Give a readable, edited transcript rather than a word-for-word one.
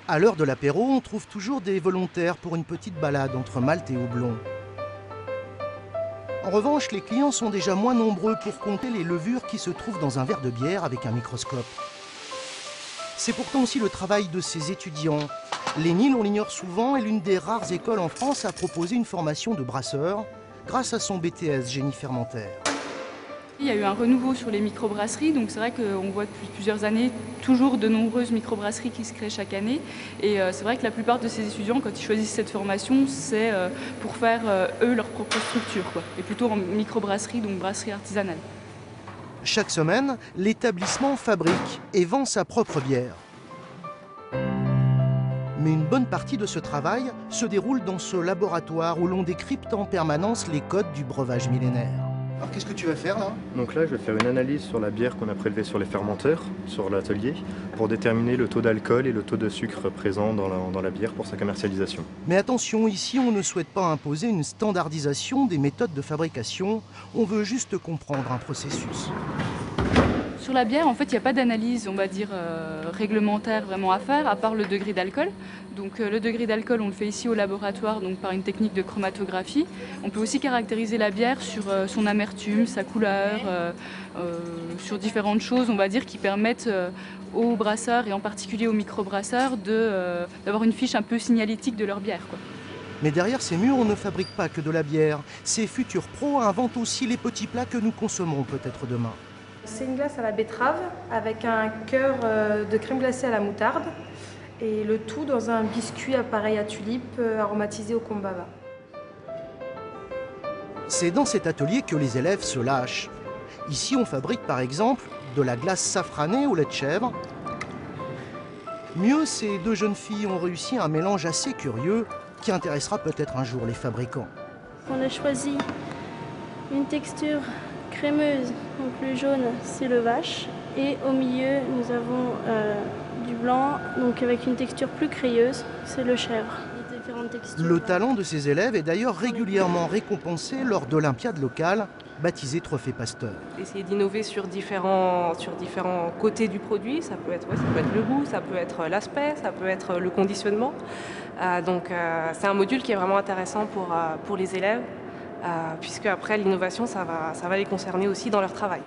À l'heure de l'apéro, on trouve toujours des volontaires pour une petite balade entre Malte et Houblon. En revanche, les clients sont déjà moins nombreux pour compter les levures qui se trouvent dans un verre de bière avec un microscope. C'est pourtant aussi le travail de ces étudiants. L'ENIL, on l'ignore souvent, est l'une des rares écoles en France à proposer une formation de brasseur grâce à son BTS génie fermentaire. Il y a eu un renouveau sur les microbrasseries, donc c'est vrai qu'on voit depuis plusieurs années toujours de nombreuses microbrasseries qui se créent chaque année. Et c'est vrai que la plupart de ces étudiants, quand ils choisissent cette formation, c'est pour faire eux leur propre structure, quoi. Et plutôt en microbrasserie, donc brasserie artisanale. Chaque semaine, l'établissement fabrique et vend sa propre bière. Mais une bonne partie de ce travail se déroule dans ce laboratoire où l'on décrypte en permanence les codes du breuvage millénaire. Alors qu'est-ce que tu vas faire là? Donc là, je vais faire une analyse sur la bière qu'on a prélevée sur les fermenteurs, sur l'atelier, pour déterminer le taux d'alcool et le taux de sucre présent dans la bière pour sa commercialisation. Mais attention, ici on ne souhaite pas imposer une standardisation des méthodes de fabrication, on veut juste comprendre un processus. Sur la bière, en fait, il n'y a pas d'analyse, on va dire, réglementaire vraiment à faire, à part le degré d'alcool. Donc le degré d'alcool, on le fait ici au laboratoire, donc par une technique de chromatographie. On peut aussi caractériser la bière sur son amertume, sa couleur, sur différentes choses, on va dire, qui permettent aux brasseurs, et en particulier aux microbrasseurs, d'avoir une fiche un peu signalétique de leur bière, quoi. Mais derrière ces murs, on ne fabrique pas que de la bière. Ces futurs pros inventent aussi les petits plats que nous consommerons peut-être demain. C'est une glace à la betterave avec un cœur de crème glacée à la moutarde et le tout dans un biscuit appareil à tulipes aromatisé au combava. C'est dans cet atelier que les élèves se lâchent. Ici, on fabrique par exemple de la glace safranée au lait de chèvre. Mieux, ces deux jeunes filles ont réussi un mélange assez curieux qui intéressera peut-être un jour les fabricants. On a choisi une texture crémeuse, donc le jaune c'est le vache, et au milieu nous avons du blanc, donc avec une texture plus crayeuse, c'est le chèvre. Différentes textures. Le talent de ces élèves est d'ailleurs régulièrement récompensé lors d'olympiades locales, baptisées Trophée Pasteur. Essayer d'innover sur différents côtés du produit, ça peut être le goût, ça peut être l'aspect, ça peut être le conditionnement. C'est un module qui est vraiment intéressant pour les élèves. Puisque après l'innovation, ça va les concerner aussi dans leur travail.